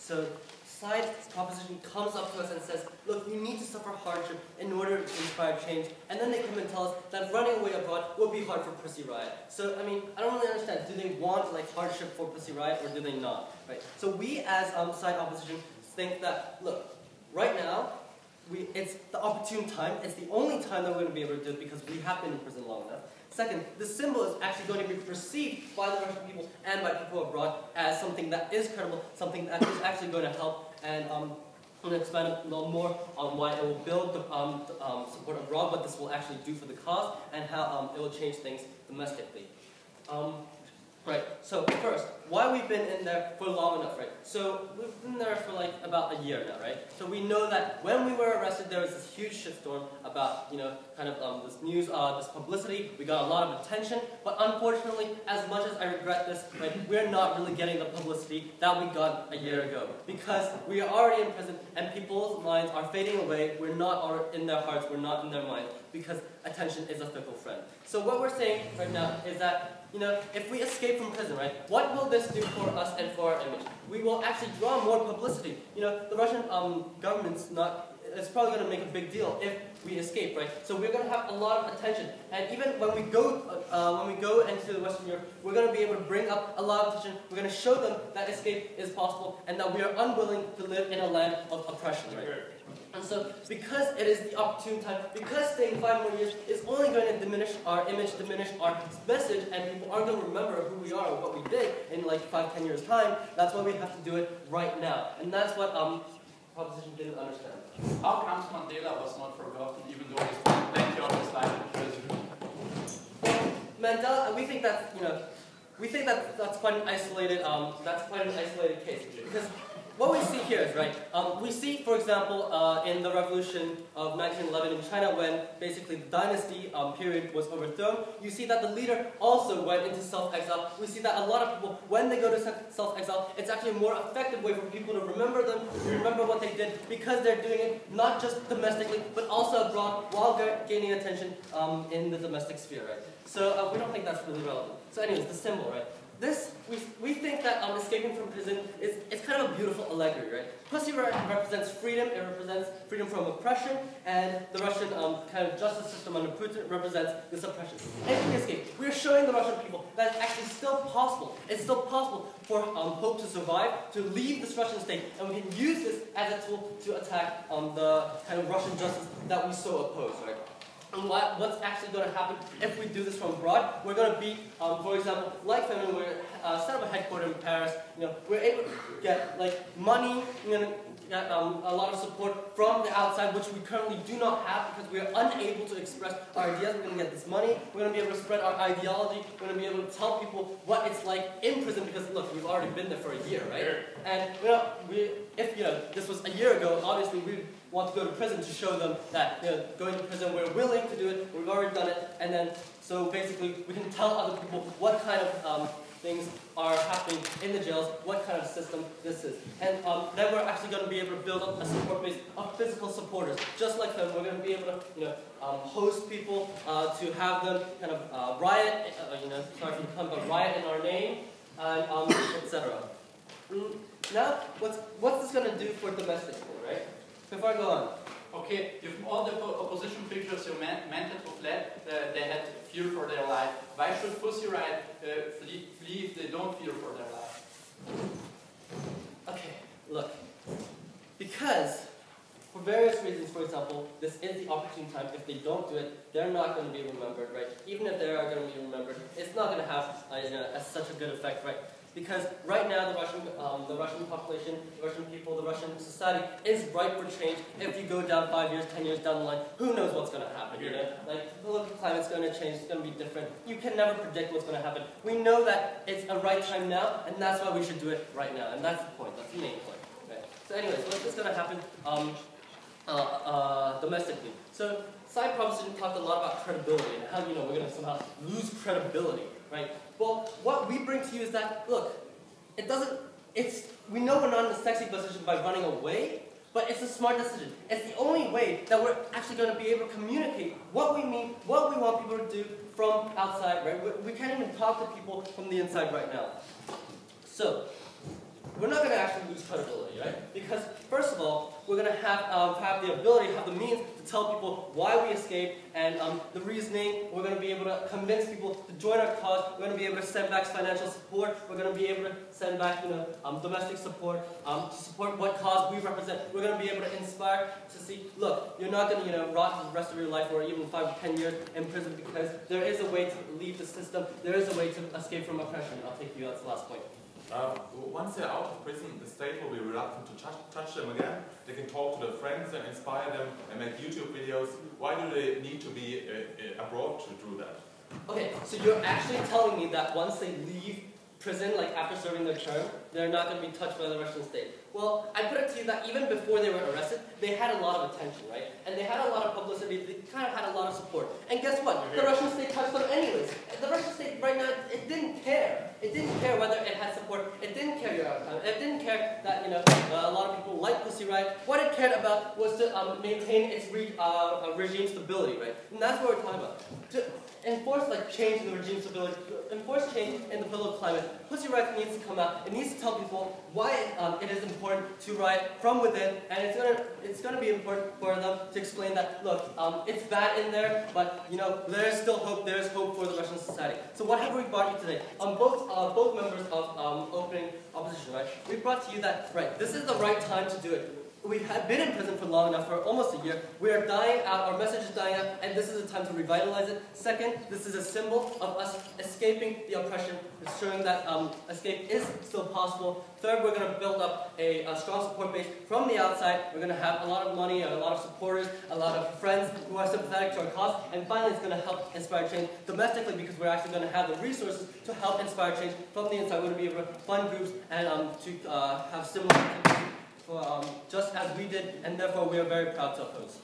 So side proposition comes up to us and says, look, you need to suffer hardship in order to inspire change. And then they come and tell us that running away abroad would be hard for Pussy Riot. So, I mean, I don't really understand. Do they want like hardship for Pussy Riot or do they not? Right? So we as side opposition think that, look, right now, it's the opportune time. It's the only time that we're going to be able to do it because we have been in prison long enough. Second, the symbol is actually going to be perceived by the Russian people and by people abroad as something that is credible, something that is actually going to help. And I'm going to expand a little more on why it will build the support abroad, what this will actually do for the cause, and how it will change things domestically. Right, so first, why we've been in there for long enough, right? So we've been there for like about a year now, right? So we know that when we were arrested, there was this huge shitstorm about, you know, kind of this news, this publicity. We got a lot of attention, but unfortunately, as much as I regret this, right, we're not really getting the publicity that we got a year ago because we are already in prison and people's minds are fading away. We're not in their hearts, we're not in their minds because attention is a fickle friend. So what we're saying right now is that, you know, if we escape from prison, right, what will this do for us and for our image? We will actually draw more publicity. You know, the Russian government's it's probably going to make a big deal if we escape, right? So we're going to have a lot of attention. And even when we go into Western Europe, we're going to be able to bring up a lot of attention. We're going to show them that escape is possible and that we are unwilling to live in a land of oppression, right? And so, because it is the opportune time, because staying 5 more years is only going to diminish our image, diminish our message, and people aren't going to remember who we are or what we did in like 5, 10 years' time, that's why we have to do it right now. And that's what Proposition didn't understand. How comes Mandela was not forgotten, even though he spent plenty of his life in prison? Mandela, we think that, you know, that's quite an isolated, case. Because what we see here is, right, we see, for example, in the revolution of 1911 in China when basically the dynasty period was overthrown, you see that the leader also went into self-exile. We see that a lot of people, when they go to self-exile, it's actually a more effective way for people to remember them, to remember what they did, because they're doing it not just domestically, but also abroad while gaining attention in the domestic sphere, right? So we don't think that's really relevant. So anyways, the symbol, right? This, we think that escaping from prison it's kind of a beautiful allegory, right? Pussy Riot represents freedom, it represents freedom from oppression, and the Russian kind of justice system under Putin represents this oppression. If we escape, we're showing the Russian people that it's actually still possible. It's still possible for hope to survive, to leave this Russian state, and we can use this as a tool to attack the kind of Russian justice that we so oppose, right? And what's actually going to happen if we do this from abroad? We're going to be, for example, like Feminine, we're set up a headquarters in Paris. You know, we're able to get like money, you know, get a lot of support from the outside, which we currently do not have because we are unable to express our ideas. We're going to get this money. We're going to be able to spread our ideology. We're going to be able to tell people what it's like in prison because look, we've already been there for a year, right? And you know, if you know this was a year ago, obviously we want to go to prison to show them that, you know, going to prison, we're willing to do it, we've already done it, and then, so basically, we can tell other people what kind of things are happening in the jails, what kind of system this is. And then we're actually going to be able to build up a support base of physical supporters. Just like them, we're going to be able to, you know, host people, to have them kind of riot, you know, sorry for the pun, but riot in our name, etc. Now, what's this going to do for domestically, right? Before I go on. Okay, if all the opposition figures you mentioned who fled, they had fear for their life. Why should Pussy Riot flee if they don't fear for their life? Okay, look. Because, for various reasons, for example, this is the opportune time. If they don't do it, they're not going to be remembered, right? Even if they are going to be remembered, it's not going to have you know, such a good effect, right? Because right now the Russian population, the Russian people, the Russian society is ripe for change. If you go down 5 years, 10 years down the line, who knows what's going to happen, you know? Like, the political climate's going to change, it's going to be different. You can never predict what's going to happen. We know that it's a right time now, and that's why we should do it right now. And that's the point, that's the main point. Okay? So anyways, what's going to happen domestically? So, side proposition talked a lot about credibility and how, you know, we're going to somehow lose credibility, right? Well, what we bring to you is that, look, we know we're not in a sexy position by running away, but it's a smart decision. It's the only way that we're actually going to be able to communicate what we mean, what we want people to do from outside, right? We can't even talk to people from the inside right now. So, we're not going to actually lose credibility, right? Because first of all, we're going to have the ability, have the means to tell people why we escaped and the reasoning. We're going to be able to convince people to join our cause. We're going to be able to send back financial support. We're going to be able to send back, domestic support to support what cause we represent. We're going to be able to inspire to see, look, you're not going to, rot the rest of your life or even 5 to 10 years in prison because there is a way to leave the system. There is a way to escape from oppression. I'll take you. That's the last point. Once they're out of prison, the state will be reluctant to touch them again. They can talk to their friends and inspire them and make YouTube videos. Why do they need to be abroad to do that? Okay, so you're actually telling me that once they leave prison, like after serving their term, they're not going to be touched by the Russian state. Well, I put it to you that even before they were arrested, they had a lot of attention, right? And they had a lot of publicity, they kind of had a lot of support. And guess what? The Russian state touched them anyways. The Russian state right now, it didn't care. It didn't care whether it had support. It didn't care your outcome. It didn't care that, a lot of people like Pussy Riot. What it cared about was to maintain its regime stability, right? And that's what we're talking about. To enforce change in the regime stability, enforce change in the political climate, Pussy Riot needs to come out. It needs to tell people why it is important to riot from within, and it's gonna be important for them to explain that, look, it's bad in there, but there is still hope. There is hope for the Russian society. So what have we brought you today? Both members of opening opposition, right? We brought to you that, right, this is the right time to do it. We've been in prison for long enough, for almost a year. We are dying out, our message is dying out, and this is the time to revitalize it. Second, this is a symbol of us escaping the oppression, showing that escape is still possible. Third, we're going to build up a strong support base from the outside. We're going to have a lot of money, a lot of supporters, a lot of friends who are sympathetic to our cause. And finally, it's going to help inspire change domestically because we're actually going to have the resources to help inspire change from the inside. We're going to be able to fund groups and to have similar activities just as we did, and therefore we are very proud to oppose.